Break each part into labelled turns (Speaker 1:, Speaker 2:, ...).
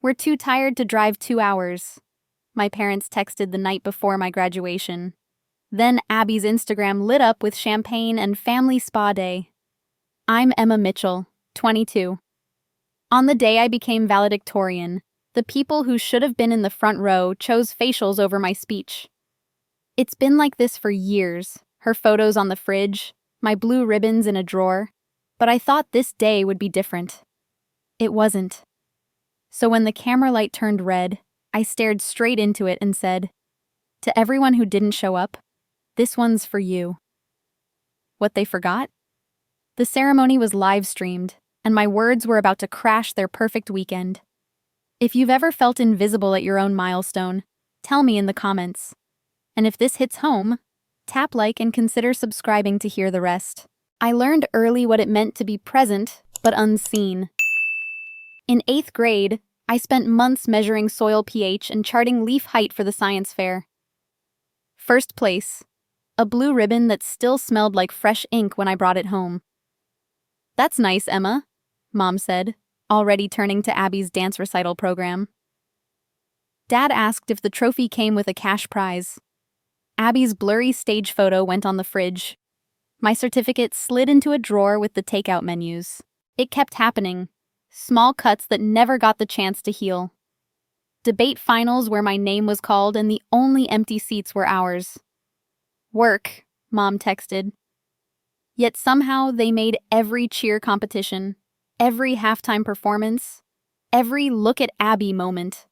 Speaker 1: We're too tired to drive 2 hours. My parents texted the night before my graduation. Then Abby's Instagram lit up with champagne and family spa day. I'm Emma Mitchell, 22. On the day I became valedictorian, the people who should have been in the front row chose facials over my speech. It's been like this for years, her photos on the fridge, my blue ribbons in a drawer, but I thought this day would be different. It wasn't. So when the camera light turned red, I stared straight into it and said, "To everyone who didn't show up, this one's for you." What they forgot? The ceremony was live streamed, and my words were about to crash their perfect weekend. If you've ever felt invisible at your own milestone, tell me in the comments. And if this hits home, tap like and consider subscribing to hear the rest. I learned early what it meant to be present, but unseen. In 8th grade, I spent months measuring soil pH and charting leaf height for the science fair. First place, a blue ribbon that still smelled like fresh ink when I brought it home. "That's nice, Emma," Mom said, already turning to Abby's dance recital program. Dad asked if the trophy came with a cash prize. Abby's blurry stage photo went on the fridge. My certificate slid into a drawer with the takeout menus. It kept happening. Small cuts that never got the chance to heal. Debate finals where my name was called and the only empty seats were ours. "Work," Mom texted. Yet somehow they made every cheer competition, every halftime performance, every look at Abby moment.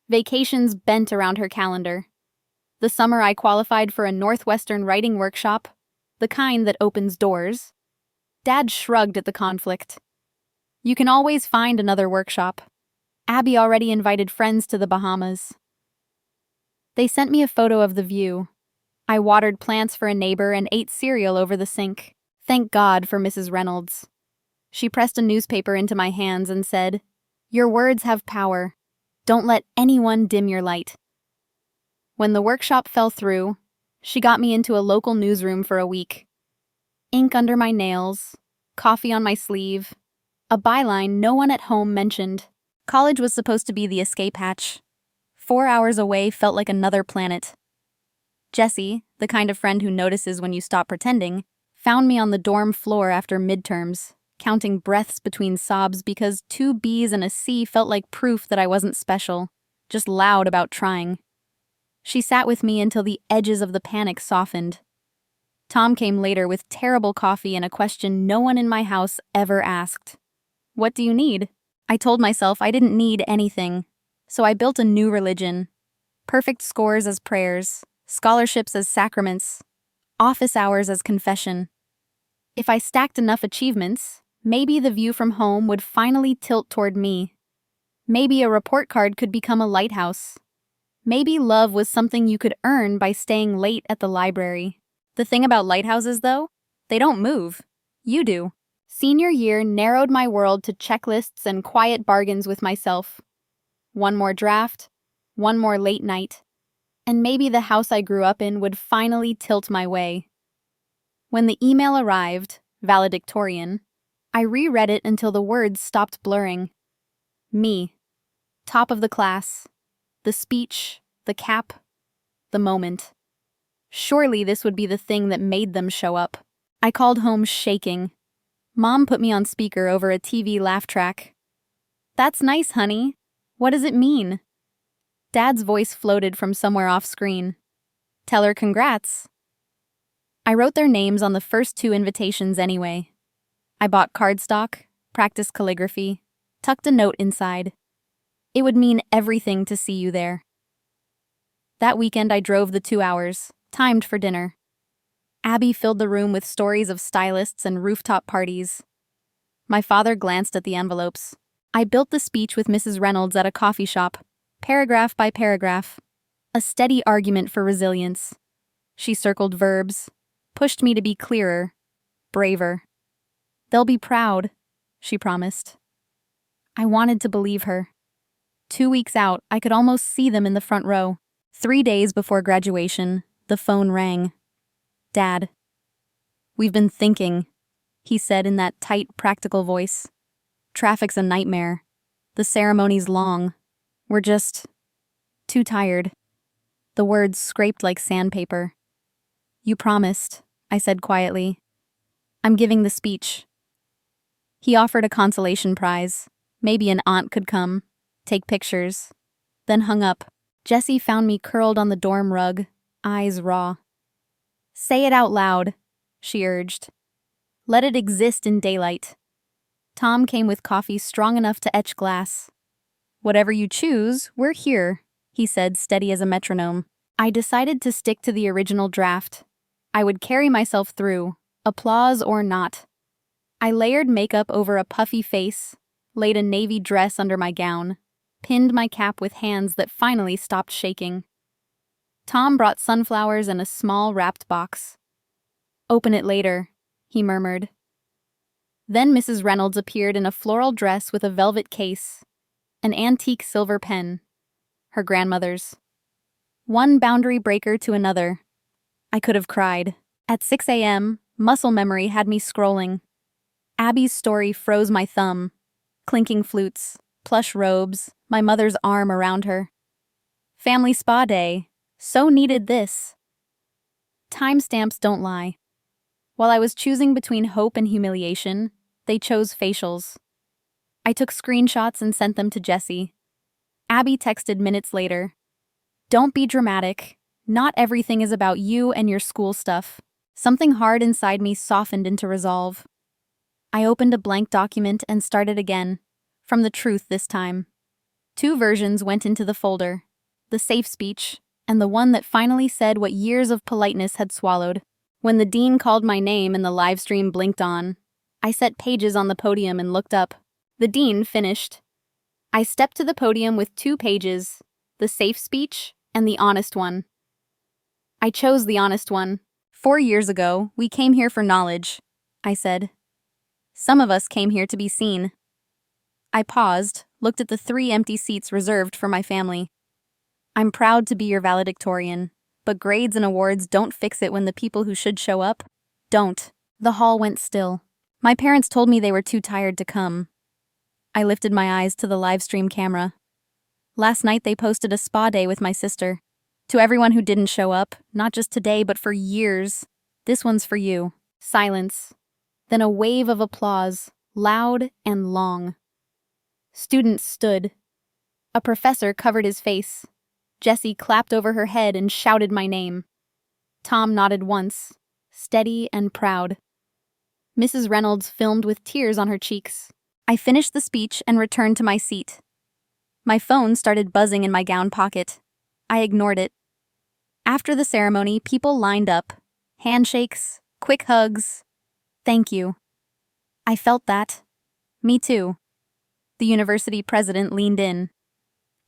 Speaker 1: Vacations bent around her calendar. The summer I qualified for a Northwestern writing workshop, the kind that opens doors. Dad shrugged at the conflict. "You can always find another workshop." Abby already invited friends to the Bahamas. They sent me a photo of the view. I watered plants for a neighbor and ate cereal over the sink. Thank God for Mrs. Reynolds. She pressed a newspaper into my hands and said, "Your words have power. Don't let anyone dim your light." When the workshop fell through, she got me into a local newsroom for a week. Ink under my nails, coffee on my sleeve, a byline no one at home mentioned. College was supposed to be the escape hatch. 4 hours away felt like another planet. Jessie, the kind of friend who notices when you stop pretending, found me on the dorm floor after midterms, counting breaths between sobs because 2 B's and a C felt like proof that I wasn't special, just loud about trying. She sat with me until the edges of the panic softened. Tom came later with terrible coffee and a question no one in my house ever asked. "What do you need?" I told myself I didn't need anything, so I built a new religion. Perfect scores as prayers, scholarships as sacraments, office hours as confession. If I stacked enough achievements, maybe the view from home would finally tilt toward me. Maybe a report card could become a lighthouse. Maybe love was something you could earn by staying late at the library. The thing about lighthouses, though, they don't move. You do. Senior year narrowed my world to checklists and quiet bargains with myself. One more draft, one more late night, and maybe the house I grew up in would finally tilt my way. When the email arrived, Valedictorian, I reread it until the words stopped blurring. Me. Top of the class. The speech, the cap, the moment. Surely this would be the thing that made them show up. I called home shaking. Mom put me on speaker over a TV laugh track. "That's nice, honey. What does it mean?" Dad's voice floated from somewhere off screen. "Tell her congrats." I wrote their names on the first 2 invitations anyway. I bought cardstock, practiced calligraphy, tucked a note inside. It would mean everything to see you there. That weekend I drove the 2 hours, timed for dinner. Abby filled the room with stories of stylists and rooftop parties. My father glanced at the envelopes. I built the speech with Mrs. Reynolds at a coffee shop, paragraph by paragraph. A steady argument for resilience. She circled verbs, pushed me to be clearer, braver. "They'll be proud," she promised. I wanted to believe her. 2 weeks out, I could almost see them in the front row. 3 days before graduation, the phone rang. Dad. "We've been thinking," he said in that tight, practical voice. "Traffic's a nightmare. The ceremony's long. We're just too tired. The words scraped like sandpaper. You promised, I said quietly. I'm giving the speech. He offered a consolation prize. Maybe an aunt could come, take pictures, then hung up. Jessie found me curled on the dorm rug, eyes raw. Say it out loud, she urged. Let it exist in daylight. Tom came with coffee strong enough to etch glass. Whatever you choose, we're here, he said, steady as a metronome. I decided to stick to the original draft. I would carry myself through, applause or not. I layered makeup over a puffy face, laid a navy dress under my gown, pinned my cap with hands that finally stopped shaking. Tom brought sunflowers and a small wrapped box. Open it later, he murmured. Then Mrs. Reynolds appeared in a floral dress with a velvet case, an antique silver pen, her grandmother's. One boundary breaker to another. I could have cried. At 6 a.m., muscle memory had me scrolling. Abby's story froze my thumb. Clinking flutes, plush robes, my mother's arm around her. Family spa day. So needed this. Timestamps don't lie. While I was choosing between hope and humiliation, they chose facials. I took screenshots and sent them to Jessie. Abby texted minutes later. Don't be dramatic. Not everything is about you and your school stuff. Something hard inside me softened into resolve. I opened a blank document and started again, from the truth this time. 2 versions went into the folder, the safe speech, and the one that finally said what years of politeness had swallowed. When the dean called my name and the live stream blinked on, I set pages on the podium and looked up. The dean finished. I stepped to the podium with 2 pages, the safe speech and the honest one. I chose the honest one. 4 years ago, we came here for knowledge, I said. Some of us came here to be seen. I paused, looked at the 3 empty seats reserved for my family. I'm proud to be your valedictorian, but grades and awards don't fix it when the people who should show up don't. The hall went still. My parents told me they were too tired to come. I lifted my eyes to the live stream camera. Last night they posted a spa day with my sister. To everyone who didn't show up, not just today but for years, this one's for you. Silence. Then a wave of applause, loud and long. Students stood. A professor covered his face. Jessie clapped over her head and shouted my name. Tom nodded once, steady and proud. Mrs. Reynolds filmed with tears on her cheeks. I finished the speech and returned to my seat. My phone started buzzing in my gown pocket. I ignored it. After the ceremony, people lined up. Handshakes, quick hugs. Thank you. I felt that. Me too. The university president leaned in.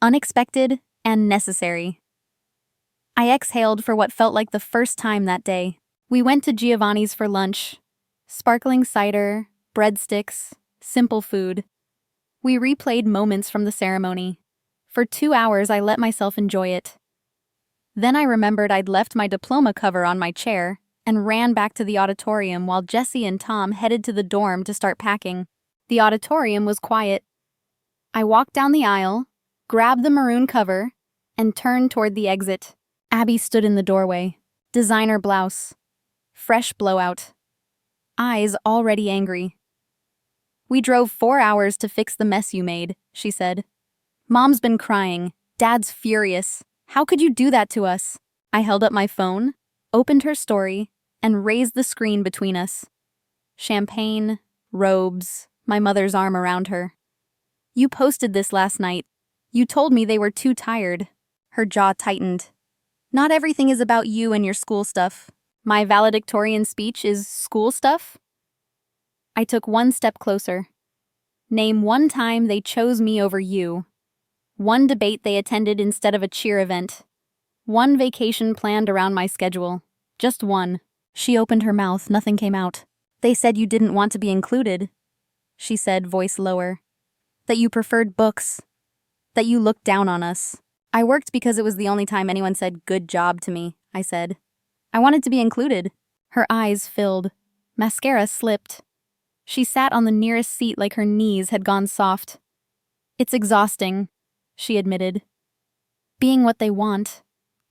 Speaker 1: Unexpected and necessary. I exhaled for what felt like the first time that day. We went to Giovanni's for lunch. Sparkling cider, breadsticks, simple food. We replayed moments from the ceremony. For 2 hours, I let myself enjoy it. Then I remembered I'd left my diploma cover on my chair and ran back to the auditorium while Jessie and Tom headed to the dorm to start packing. The auditorium was quiet. I walked down the aisle, grabbed the maroon cover, and turned toward the exit. Abby stood in the doorway. Designer blouse. Fresh blowout. Eyes already angry. We drove 4 hours to fix the mess you made, she said. Mom's been crying. Dad's furious. How could you do that to us? I held up my phone, opened her story, and raised the screen between us. Champagne, robes, my mother's arm around her. You posted this last night. You told me they were too tired. Her jaw tightened. Not everything is about you and your school stuff. My valedictorian speech is school stuff? I took 1 step closer. Name 1 time they chose me over you. 1 debate they attended instead of a cheer event. 1 vacation planned around my schedule. Just 1. She opened her mouth, nothing came out. They said you didn't want to be included, she said, voice lower. That you preferred books. That you looked down on us. I worked because it was the only time anyone said good job to me, I said. I wanted to be included. Her eyes filled. Mascara slipped. She sat on the nearest seat like her knees had gone soft. It's exhausting, she admitted. Being what they want.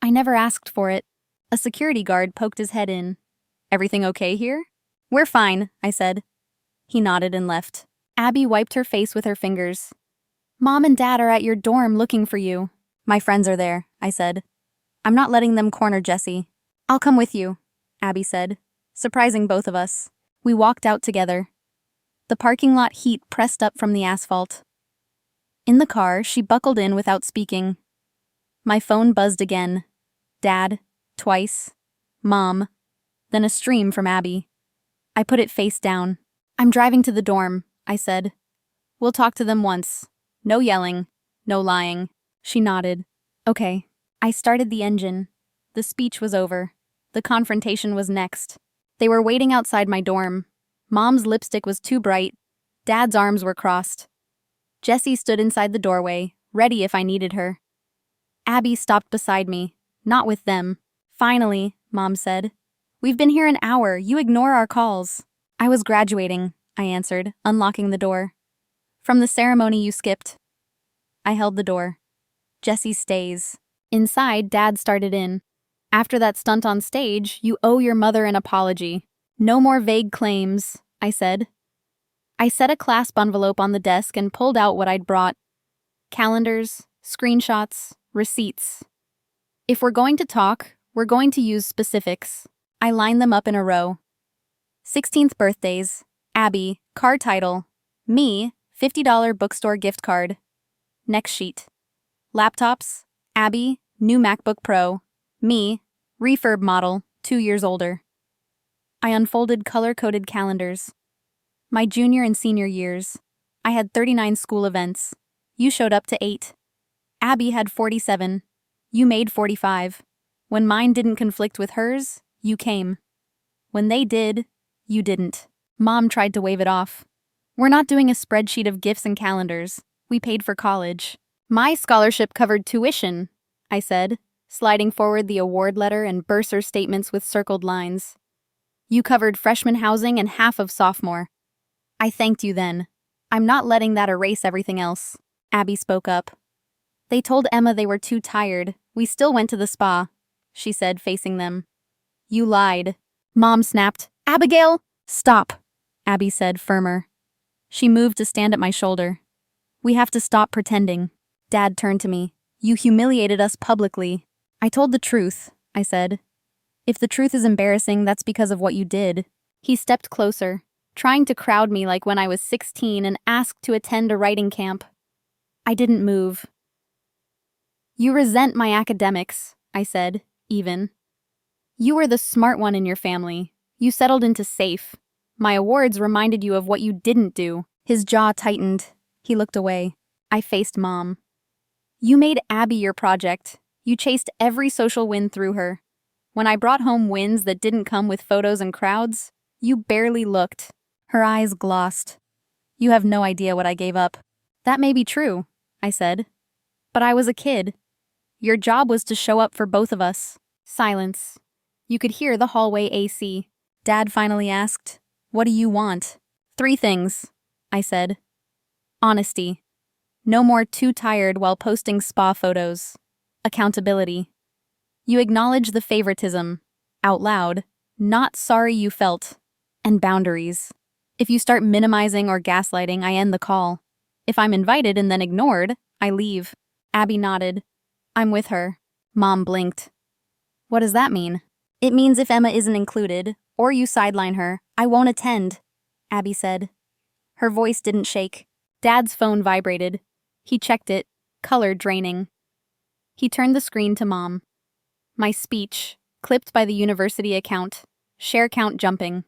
Speaker 1: I never asked for it. A security guard poked his head in. Everything okay here? We're fine, I said. He nodded and left. Abby wiped her face with her fingers. Mom and Dad are at your dorm looking for you. My friends are there, I said. I'm not letting them corner Jessie. I'll come with you, Abby said, surprising both of us. We walked out together. The parking lot heat pressed up from the asphalt. In the car, she buckled in without speaking. My phone buzzed again. Dad, twice. Mom, then a stream from Abby. I put it face down. I'm driving to the dorm, I said. We'll talk to them once. No yelling, no lying. She nodded. Okay. I started the engine. The speech was over. The confrontation was next. They were waiting outside my dorm. Mom's lipstick was too bright. Dad's arms were crossed. Jessie stood inside the doorway, ready if I needed her. Abby stopped beside me, not with them. Finally, Mom said. We've been here an hour. You ignore our calls. I was graduating, I answered, unlocking the door. From the ceremony you skipped. I held the door. Jessie stays. Inside, Dad started in. After that stunt on stage, you owe your mother an apology. No more vague claims, I said. I set a clasp envelope on the desk and pulled out what I'd brought. Calendars, screenshots, receipts. If we're going to talk, we're going to use specifics. I lined them up in a row. 16th birthdays, Abby, card title. Me, $50 bookstore gift card. Next sheet. Laptops, Abby, new MacBook Pro. Me, refurb model, 2 years older. I unfolded color-coded calendars. My junior and senior years. I had 39 school events. You showed up to 8. Abby had 47. You made 45. When mine didn't conflict with hers, you came. When they did, you didn't. Mom tried to wave it off. We're not doing a spreadsheet of gifts and calendars. We paid for college. My scholarship covered tuition, I said, sliding forward the award letter and bursar statements with circled lines. You covered freshman housing and half of sophomore. I thanked you then. I'm not letting that erase everything else. Abby spoke up. They told Emma they were too tired. We still went to the spa, she said, facing them. You lied. Mom snapped. Abigail! Stop, Abby said, firmer. She moved to stand at my shoulder. We have to stop pretending. Dad turned to me. You humiliated us publicly. I told the truth, I said. If the truth is embarrassing, that's because of what you did. He stepped closer, trying to crowd me like when I was 16 and asked to attend a writing camp. I didn't move. You resent my academics, I said, even. You were the smart one in your family. You settled into safe. My awards reminded you of what you didn't do. His jaw tightened. He looked away. I faced Mom. You made Abby your project. You chased every social win through her. When I brought home wins that didn't come with photos and crowds, you barely looked. Her eyes glossed. You have no idea what I gave up. That may be true, I said. But I was a kid. Your job was to show up for both of us. Silence. You could hear the hallway AC. Dad finally asked, What do you want? 3 things, I said. Honesty. No more too tired while posting spa photos. Accountability. You acknowledge the favoritism, out loud, not sorry you felt, and boundaries. If you start minimizing or gaslighting, I end the call. If I'm invited and then ignored, I leave. Abby nodded. I'm with her. Mom blinked. What does that mean? It means if Emma isn't included, or you sideline her, I won't attend, Abby said. Her voice didn't shake. Dad's phone vibrated. He checked it, color draining. He turned the screen to Mom. My speech, clipped by the university account, share count jumping.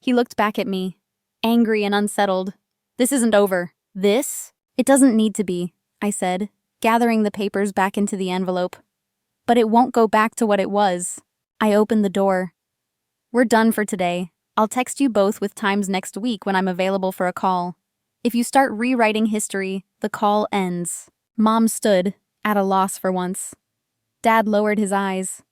Speaker 1: He looked back at me, angry and unsettled. This isn't over. This? It doesn't need to be, I said, gathering the papers back into the envelope. But it won't go back to what it was. I opened the door. We're done for today. I'll text you both with times next week when I'm available for a call. If you start rewriting history, the call ends. Mom stood, at a loss for once. Dad lowered his eyes.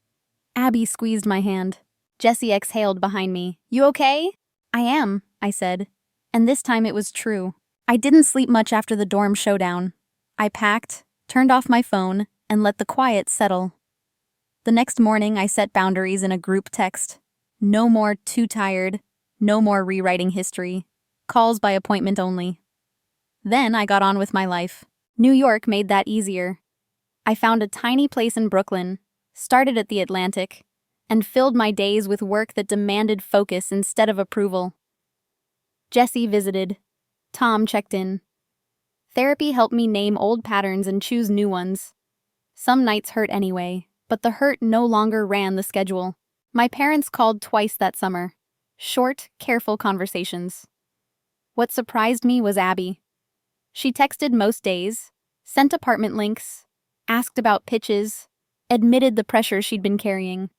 Speaker 1: Abby squeezed my hand. Jessie exhaled behind me. You okay? I am, I said. And this time it was true. I didn't sleep much after the dorm showdown. I packed, turned off my phone, and let the quiet settle. The next morning, I set boundaries in a group text. No more too tired, no more rewriting history. Calls by appointment only. Then I got on with my life. New York made that easier. I found a tiny place in Brooklyn, started at the Atlantic, and filled my days with work that demanded focus instead of approval. Jesse visited. Tom checked in. Therapy helped me name old patterns and choose new ones. Some nights hurt anyway, but the hurt no longer ran the schedule. My parents called twice that summer. Short, careful conversations. What surprised me was Abby. She texted most days, sent apartment links, asked about pitches, admitted the pressure she'd been carrying.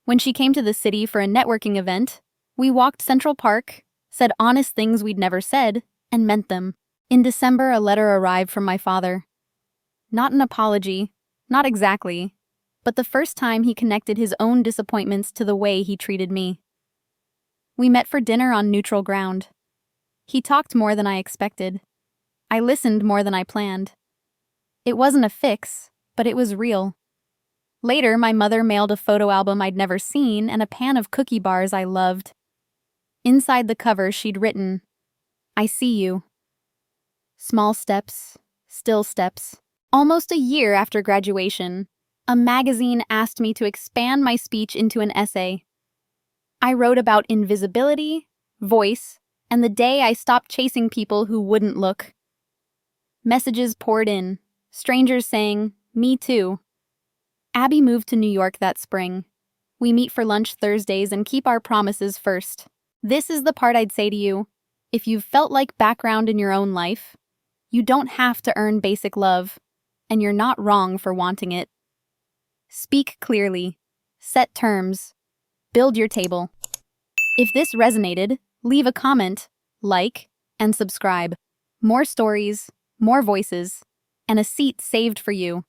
Speaker 1: When she came to the city for a networking event, we walked Central Park, said honest things we'd never said, and meant them. In December, a letter arrived from my father. Not an apology, not exactly, but the first time he connected his own disappointments to the way he treated me. We met for dinner on neutral ground. He talked more than I expected. I listened more than I planned. It wasn't a fix, but it was real. Later, my mother mailed a photo album I'd never seen and a pan of cookie bars I loved. Inside the cover, she'd written, "I see you." Small steps, still steps. Almost a year after graduation, a magazine asked me to expand my speech into an essay. I wrote about invisibility, voice, and the day I stopped chasing people who wouldn't look. Messages poured in, strangers saying, "Me too." Abby moved to New York that spring. We meet for lunch Thursdays and keep our promises first. This is the part I'd say to you. If you've felt like background in your own life, you don't have to earn basic love, and you're not wrong for wanting it. Speak clearly. Set terms. Build your table. If this resonated, leave a comment, like, and subscribe. More stories, more voices, and a seat saved for you.